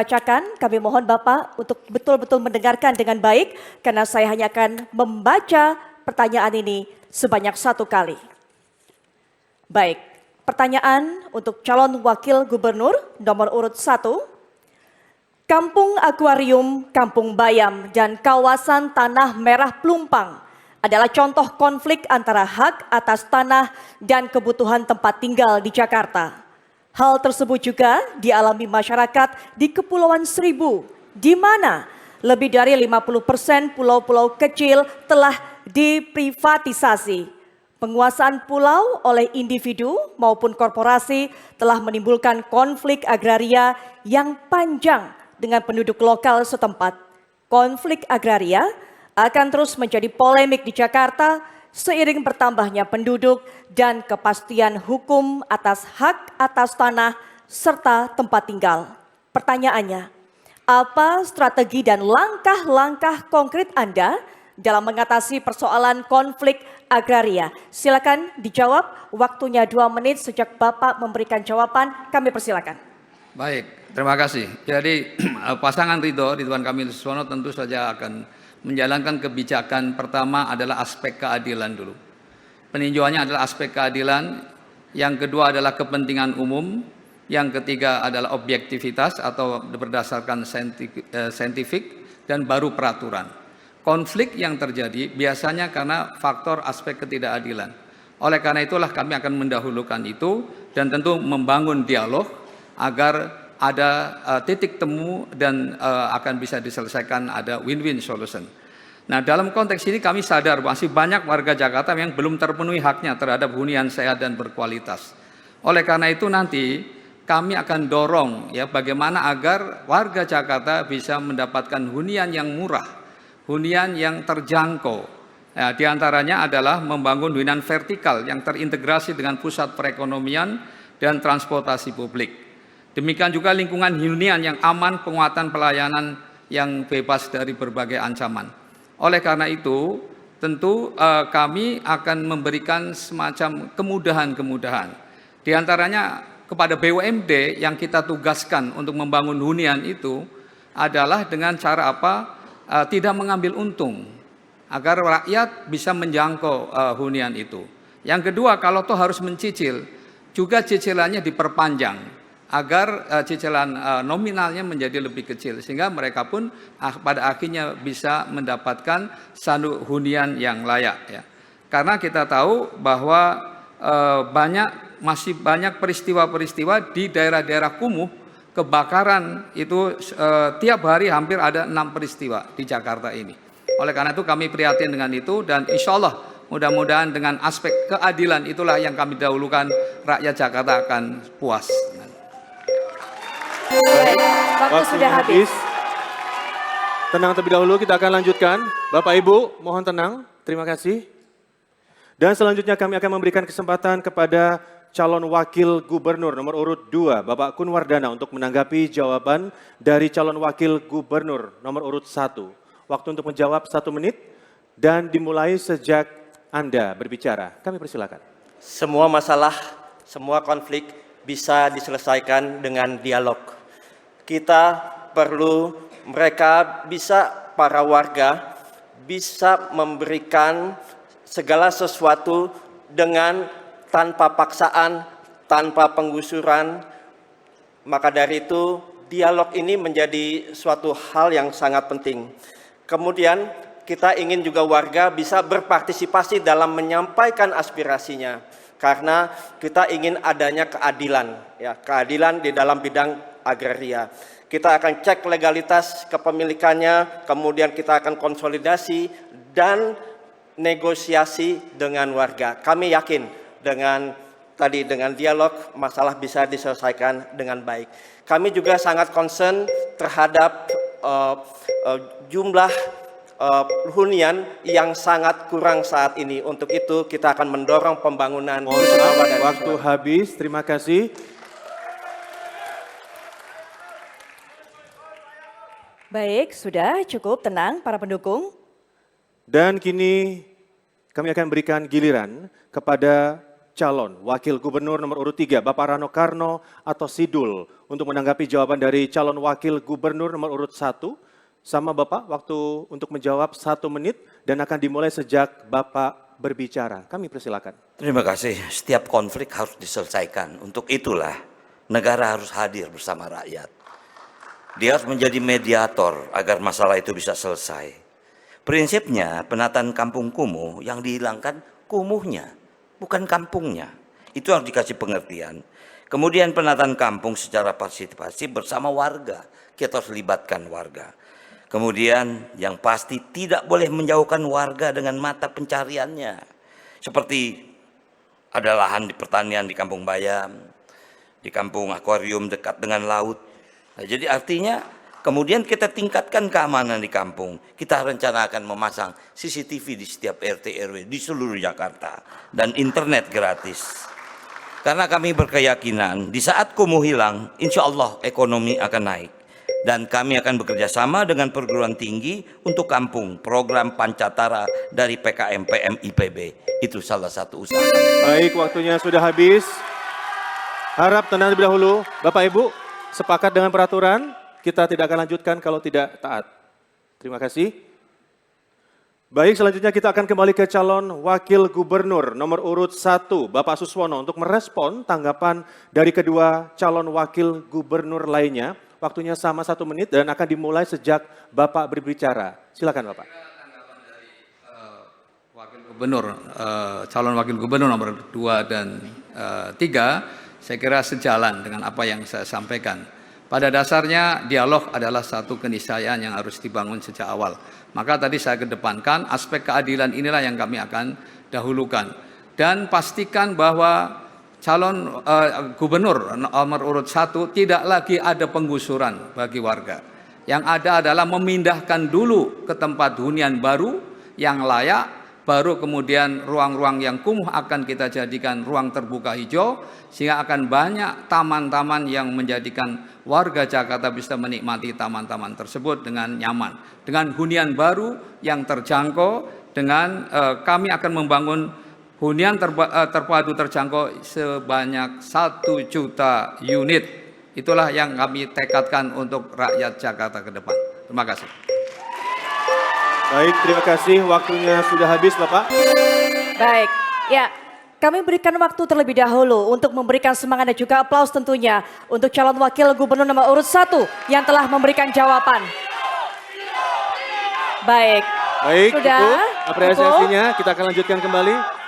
Bacakan, kami mohon Bapak untuk betul-betul mendengarkan dengan baik karena saya hanya akan membaca pertanyaan ini sebanyak 1 kali. Baik, pertanyaan untuk calon wakil gubernur nomor urut 1. Kampung Akuarium, Kampung Bayam, dan kawasan Tanah Merah Plumpang adalah contoh konflik antara hak atas tanah dan kebutuhan tempat tinggal di Jakarta. Hal tersebut juga dialami masyarakat di Kepulauan Seribu, di mana lebih dari 50% pulau-pulau kecil telah diprivatisasi. Penguasaan pulau oleh individu maupun korporasi telah menimbulkan konflik agraria yang panjang dengan penduduk lokal setempat. Konflik agraria akan terus menjadi polemik di Jakarta seiring bertambahnya penduduk dan kepastian hukum atas hak atas tanah serta tempat tinggal. Pertanyaannya, apa strategi dan langkah-langkah konkret Anda dalam mengatasi persoalan konflik agraria? Silakan dijawab, waktunya 2 menit sejak Bapak memberikan jawaban, kami persilakan. Baik, terima kasih. Jadi pasangan Ridwan Kamil Suswono tentu saja akan menjalankan kebijakan. Pertama adalah aspek keadilan dulu. Peninjauannya adalah aspek keadilan, yang kedua adalah kepentingan umum, yang ketiga adalah objektivitas atau berdasarkan saintifik, dan baru peraturan. Konflik yang terjadi biasanya karena faktor aspek ketidakadilan. Oleh karena itulah kami akan mendahulukan itu dan tentu membangun dialog agar ada titik temu dan akan bisa diselesaikan, ada win-win solution. Nah, dalam konteks ini kami sadar masih banyak warga Jakarta yang belum terpenuhi haknya terhadap hunian sehat dan berkualitas. Oleh karena itu nanti kami akan dorong ya bagaimana agar warga Jakarta bisa mendapatkan hunian yang murah, hunian yang terjangkau. Ya, di antaranya adalah membangun hunian vertikal yang terintegrasi dengan pusat perekonomian dan transportasi publik. Demikian juga lingkungan hunian yang aman, penguatan pelayanan yang bebas dari berbagai ancaman. Oleh karena itu, tentu kami akan memberikan semacam kemudahan-kemudahan. Di antaranya kepada BUMD yang kita tugaskan untuk membangun hunian itu adalah dengan cara apa? Tidak mengambil untung, agar rakyat bisa menjangkau hunian itu. Yang kedua, kalau toh harus mencicil, juga cicilannya diperpanjang agar cicilan nominalnya menjadi lebih kecil sehingga mereka pun pada akhirnya bisa mendapatkan satu hunian yang layak ya. Karena kita tahu bahwa masih banyak peristiwa-peristiwa di daerah-daerah kumuh kebakaran itu tiap hari hampir ada 6 peristiwa di Jakarta ini. Oleh karena itu kami prihatin dengan itu dan insya Allah mudah-mudahan dengan aspek keadilan itulah yang kami dahulukan, rakyat Jakarta akan puas. Waktu sudah habis. Tenang terlebih dahulu, kita akan lanjutkan. Bapak Ibu, mohon tenang. Terima kasih. Dan selanjutnya kami akan memberikan kesempatan kepada calon wakil gubernur nomor urut 2, Bapak Kunwardana, untuk menanggapi jawaban dari calon wakil gubernur nomor urut 1. Waktu untuk menjawab 1 menit dan dimulai sejak Anda berbicara. Kami persilakan. Semua masalah, semua konflik bisa diselesaikan dengan dialog. Kita perlu para warga bisa memberikan segala sesuatu dengan tanpa paksaan, tanpa penggusuran. Maka dari itu dialog ini menjadi suatu hal yang sangat penting. Kemudian kita ingin juga warga bisa berpartisipasi dalam menyampaikan aspirasinya. Karena kita ingin adanya keadilan, ya, keadilan di dalam bidang agraria. Kita akan cek legalitas kepemilikannya, kemudian kita akan konsolidasi dan negosiasi dengan warga. Kami yakin dengan dialog masalah bisa diselesaikan dengan baik. Kami juga sangat concern terhadap jumlah hunian yang sangat kurang saat ini. Untuk itu kita akan mendorong pembangunan. Waktu habis, terima kasih. Baik, sudah cukup tenang para pendukung. Dan kini kami akan berikan giliran kepada calon wakil gubernur nomor urut 3, Bapak Rano Karno atau Sidul, untuk menanggapi jawaban dari calon wakil gubernur nomor urut 1. Sama Bapak, waktu untuk menjawab 1 menit dan akan dimulai sejak Bapak berbicara. Kami persilakan. Terima kasih. Setiap konflik harus diselesaikan. Untuk itulah negara harus hadir bersama rakyat. Dia harus menjadi mediator agar masalah itu bisa selesai. Prinsipnya penataan kampung kumuh yang dihilangkan kumuhnya, bukan kampungnya. Itu harus dikasih pengertian. Kemudian penataan kampung secara partisipasi bersama warga. Kita harus libatkan warga. Kemudian yang pasti tidak boleh menjauhkan warga dengan mata pencariannya. Seperti ada lahan di pertanian di Kampung Bayam, di Kampung Akuarium dekat dengan laut. Nah, jadi artinya kemudian kita tingkatkan keamanan di kampung. Kita rencana akan memasang CCTV di setiap RT RW di seluruh Jakarta dan internet gratis. Karena kami berkeyakinan di saat kumuh hilang, insya Allah ekonomi akan naik. Dan kami akan bekerja sama dengan perguruan tinggi untuk kampung program Pancatara dari PKM PM IPB. Itu salah satu usaha. Baik, waktunya sudah habis. Harap tenang terlebih dahulu. Bapak Ibu, sepakat dengan peraturan, kita tidak akan lanjutkan kalau tidak taat. Terima kasih. Baik, selanjutnya kita akan kembali ke calon wakil gubernur nomor urut 1, Bapak Suswono, untuk merespon tanggapan dari kedua calon wakil gubernur lainnya. Waktunya sama 1 menit dan akan dimulai sejak Bapak berbicara. Silakan Bapak. Tanggapan dari wakil gubernur, calon wakil gubernur nomor 2 dan 3, saya kira sejalan dengan apa yang saya sampaikan. Pada dasarnya dialog adalah satu keniscayaan yang harus dibangun sejak awal. Maka tadi saya kedepankan aspek keadilan inilah yang kami akan dahulukan. Dan pastikan bahwa calon gubernur nomor urut 1 tidak lagi ada penggusuran bagi warga. Yang ada adalah memindahkan dulu ke tempat hunian baru yang layak, baru kemudian ruang-ruang yang kumuh akan kita jadikan ruang terbuka hijau, sehingga akan banyak taman-taman yang menjadikan warga Jakarta bisa menikmati taman-taman tersebut dengan nyaman. Dengan hunian baru yang terjangkau, dengan kami akan membangun hunian terpadu terjangkau sebanyak 1 juta unit. Itulah yang kami tekadkan untuk rakyat Jakarta ke depan. Terima kasih. Baik, terima kasih. Waktunya sudah habis, Bapak. Baik, ya. Kami berikan waktu terlebih dahulu untuk memberikan semangat dan juga aplaus tentunya untuk calon wakil gubernur nomor urut 1 yang telah memberikan jawaban. Baik, Baik, sudah cukup apresiasinya. Kita akan lanjutkan kembali.